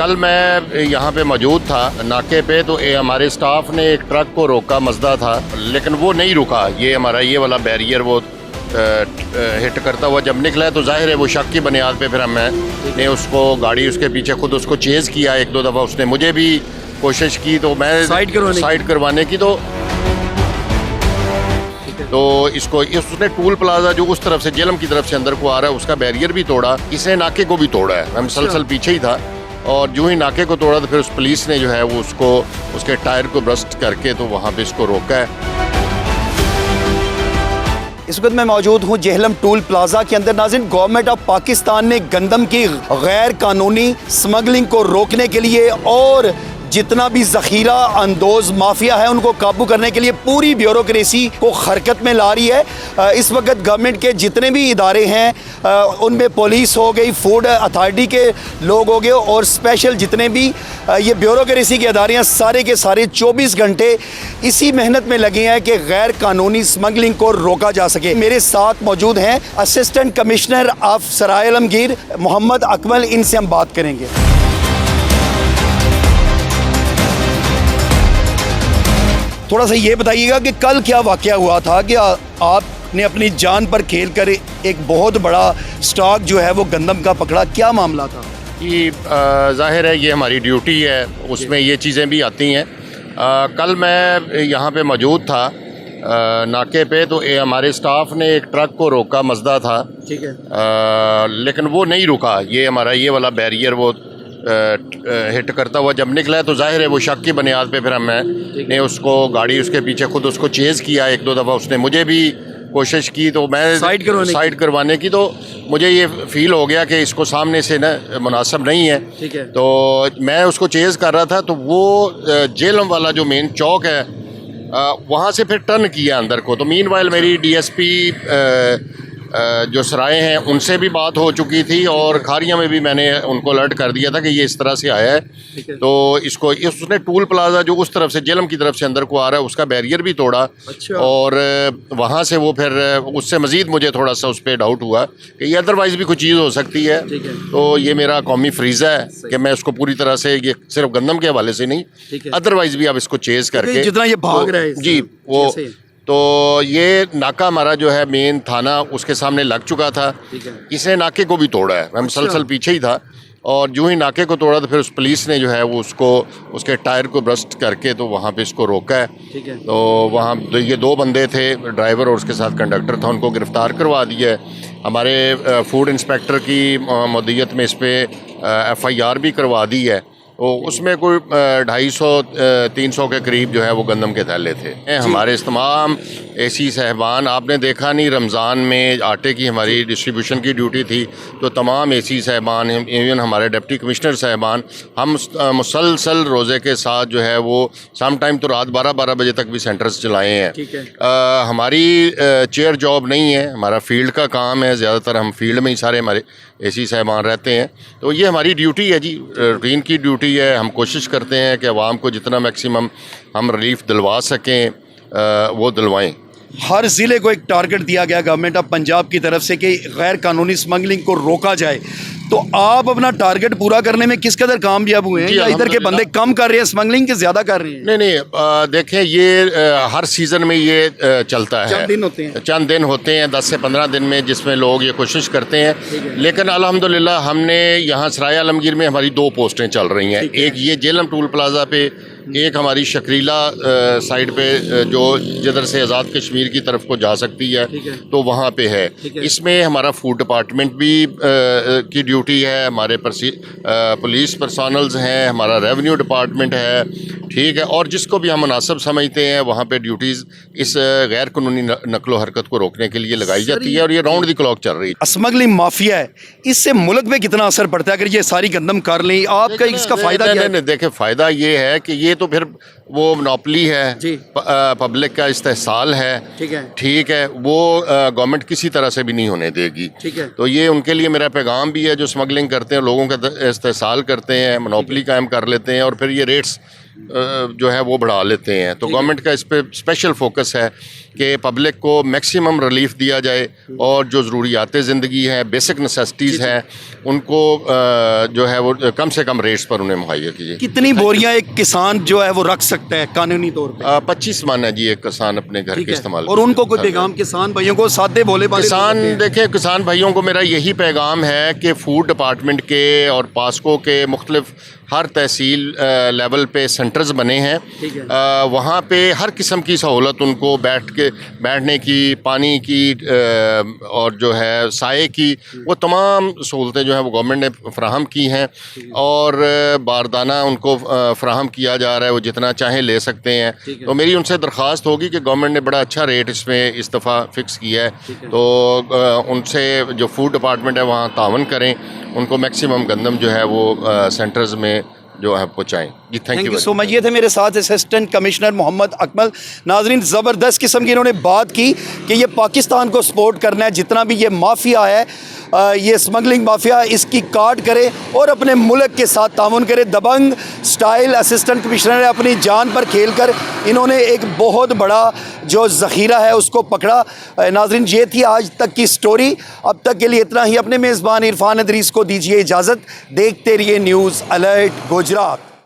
कल मैं यहाँ पे मौजूद था नाके पे, तो हमारे स्टाफ ने एक ट्रक को रोका, मजदा था, लेकिन वो नहीं रुका। ये हमारा ये वाला बैरियर वो हिट करता हुआ जब निकला है, तो जाहिर है वो शक की बुनियाद पे फिर हमने उसको गाड़ी उसके पीछे खुद उसको चेज़ किया। एक दो दफ़ा उसने मुझे भी कोशिश की, तो मैं साइड करवाने की तो इसको उसने टूल प्लाजा जो उस तरफ से जेलम की तरफ से अंदर को आ रहा है उसका बैरियर भी तोड़ा, इसने नाके को भी तोड़ा है। मैं मुसलसल पीछे ही था और जो ही नाके को तोड़ा तो फिर उस पुलिस ने जो है वो उसको उसके टायर को ब्रस्ट करके तो वहाँ पे इसको रोका है। इस वक्त मैं मौजूद हूँ जेहलम टूल प्लाजा के अंदर। नाज़रीन, गवर्नमेंट ऑफ पाकिस्तान ने गंदम की गैर कानूनी स्मगलिंग को रोकने के लिए और जितना भी ज़ख़ीरा अंदोज माफिया है उनको काबू करने के लिए पूरी ब्यूरोक्रेसी को हरकत में ला रही है। इस वक्त गवर्नमेंट के जितने भी इदारे हैं उनमें पुलिस हो गई, फूड अथॉरिटी के लोग हो गए और स्पेशल जितने भी ये ब्यूरोक्रेसी के इदारे हैं, सारे के सारे 24 घंटे इसी मेहनत में लगे हैं कि गैर कानूनी स्मगलिंग को रोका जा सके। मेरे साथ मौजूद हैं असिस्टेंट कमिश्नर ऑफ सराय आलमगीर मोहम्मद अकमल, इनसे हम बात करेंगे। थोड़ा सा ये बताइएगा कि कल क्या वाकया हुआ था कि आपने अपनी जान पर खेल कर एक बहुत बड़ा स्टॉक जो है वो गंदम का पकड़ा, क्या मामला था? कि जाहिर है ये हमारी ड्यूटी है, उसमें ये चीज़ें भी आती हैं। कल मैं यहाँ पे मौजूद था नाके पे, तो हमारे स्टाफ ने एक ट्रक को रोका, मजदा था, ठीक है, लेकिन वो नहीं रुका। ये हमारा ये वाला बैरियर वो हिट करता हुआ जब निकला है, तो जाहिर है वो शक की बुनियाद पे फिर हमने उसको गाड़ी उसके पीछे खुद उसको चेज़ किया। एक दो दफ़ा उसने मुझे भी कोशिश की, तो मैं साइड करवाने की तो मुझे ये फील हो गया कि इसको सामने से ना मुनासिब नहीं है, ठीक है। तो मैं उसको चेज़ कर रहा था, तो वो जेलम वाला जो मेन चौक है वहाँ से फिर टर्न किया अंदर को। तो मीनवाइल मेरी DSP जो सराय हैं उनसे भी बात हो चुकी थी और खारिया में भी मैंने उनको अलर्ट कर दिया था कि ये इस तरह से आया है, तो इसको उसने टूल प्लाजा जो उस तरफ से जेलम की तरफ से अंदर को आ रहा है उसका बैरियर भी तोड़ा। अच्छा। और वहाँ से वो फिर उससे मज़ीद मुझे थोड़ा सा उस पर डाउट हुआ कि ये अदरवाइज़ भी कुछ चीज़ हो सकती है। तो ये मेरा कौमी फ्रीज़ा है कि मैं उसको पूरी तरह से, ये सिर्फ गंदम के हवाले से नहीं, अदरवाइज़ भी आप इसको चेज़ करके जितना ये भाग रहा है जी वो, तो ये नाका हमारा जो है मेन थाना उसके सामने लग चुका था, इसने नाके को भी तोड़ा है। मैं मुसलसल पीछे ही था और जो ही नाके को तोड़ा तो फिर उस पुलिस ने जो है वो उसको उसके टायर को ब्रस्ट करके तो वहाँ पे इसको रोका है। तो वहाँ ये दो बंदे थे, ड्राइवर और उसके साथ कंडक्टर था, उनको गिरफ़्तार करवा दिया है। हमारे फूड इंस्पेक्टर की मदीयत में इस पर FIR भी करवा दी है। तो उसमें कोई 250-300 के करीब जो है वो गंदम के थैले थे। हमारे तमाम AC साहबान, आपने देखा नहीं, रमज़ान में आटे की हमारी डिस्ट्रीब्यूशन की ड्यूटी थी, तो तमाम AC साहबान, इवन हमारे डिप्टी कमिश्नर साहबान, हम मुसलसल रोज़े के साथ जो है वो सम टाइम तो रात 12-12 बजे तक भी सेंटर्स चलाए हैं। हमारी चेयर जॉब नहीं है, हमारा फील्ड का काम है, ज़्यादातर हम फील्ड में ही सारे हमारे AC साहबान रहते हैं। तो ये हमारी ड्यूटी है जी, रूटीन की ड्यूटी है। हम कोशिश करते हैं कि आवाम को जितना मैक्सिमम हम रिलीफ दिलवा सकें वो दिलवाएं। हर ज़िले को एक टारगेट दिया गया गवर्नमेंट ऑफ पंजाब की तरफ से कि गैर कानूनी स्मगलिंग को रोका जाए, तो आप अपना टारगेट पूरा करने में किस कदर कामयाब हुए हैं या इधर के बंदे कम कर रहे हैं स्मगलिंग के ज़्यादा कर रहे हैं? नहीं, देखें ये हर सीज़न में ये चलता है, चंद दिन होते हैं 10 से 15 दिन में जिसमें लोग ये कोशिश करते हैं। लेकिन अल्हम्दुलिल्लाह हमने यहाँ सराय आलमगीर में हमारी 2 पोस्टें चल रही हैं, एक ये जेलम टूल प्लाजा पे, एक हमारी शकरीला साइड पे जो जिधर से आज़ाद कश्मीर की तरफ को जा सकती है, तो वहाँ पे है। इसमें हमारा फूड डिपार्टमेंट भी की ड्यूटी है, हमारे पुलिस पर्सनल्स हैं, हमारा रेवेन्यू डिपार्टमेंट है, ठीक है, और जिसको भी हम मुनासिब समझते हैं वहाँ पे ड्यूटीज़ इस गैर कानूनी नकलो हरकत को रोकने के लिए लगाई जाती है और ये राउंड द क्लॉक चल रही है। स्मगलिंग माफिया है, इससे मुल्क में कितना असर पड़ता है अगर ये सारी गंदम कर लें? आपका इसका फ़ायदा क्या है? देखें, फ़ायदा ये है कि ये तो फिर वो मोनोपोली है, पब्लिक का इस्तेहसाल है, ठीक है, वो गवर्नमेंट किसी तरह से भी नहीं होने देगी। तो ये उनके लिए मेरा पैगाम भी है जो स्मगलिंग करते हैं, लोगों का इस्तेहसाल करते हैं, मोनोपोली कायम कर लेते हैं और फिर ये रेट्स जो है वो बढ़ा लेते हैं। तो गवर्नमेंट का इस पर स्पेशल फोकस है कि पब्लिक को मैक्सिमम रिलीफ दिया जाए और जो ज़रूरियात ज़िंदगी हैं, बेसिक नेसेसिटीज़ हैं, उनको जो है वो कम से कम रेट्स पर उन्हें मुहैया कीजिए। कितनी बोरियां एक किसान जो है वो रख सकता है कानूनी तौर पे? 25 मन है जी एक किसान अपने घर ठीक के है। इस्तेमाल और उनको कोई पैगाम किसान भाइयों को, सादे भोले भाले किसान लोग होते हैं। देखिए, किसान भाइयों को मेरा यही पैगाम है कि फूड डिपार्टमेंट के और पास्को के मुख्तलिफ हर तहसील लेवल पे सेंटर्स बने हैं। ठीक है। वहाँ पे हर किस्म की सहूलत उनको बैठने की, पानी की और जो है साए की, वो तमाम सहूलतें जो है वो गवर्नमेंट ने फ़राहम की हैं और बारदाना उनको फ़राहम किया जा रहा है, वो जितना चाहें ले सकते हैं। तो मेरी उनसे दरख्वास्त होगी कि गवर्नमेंट ने बड़ा अच्छा रेट इसमें इस दफ़ा फ़िक्स किया है, तो उनसे जो फूड डिपार्टमेंट है वहाँ तावन करें, उनको मैक्सिमम गंदम जो है वो सेंटर्स में जो है पहुँचाएँ। जी थैंक यू सो मच। ये थे मेरे साथ असिस्टेंट कमिश्नर मोहम्मद अकमल। नाजरीन, ज़बरदस्त किस्म की इन्होंने बात की कि ये पाकिस्तान को सपोर्ट करना है, जितना भी ये माफिया है, ये स्मगलिंग माफिया, इसकी काट करे और अपने मुल्क के साथ ताउन करे। दबंग स्टाइल असिस्टेंट कमिश्नर ने अपनी जान पर खेल कर इन्होंने एक बहुत बड़ा जो ज़ख़ीरा है उसको पकड़ा। नाजरीन, ये थी आज तक की स्टोरी। अब तक के लिए इतना ही। अपने मेज़बान इरफान अदरीस को दीजिए इजाज़त। देखते रहिए न्यूज़ अलर्ट गुजरात।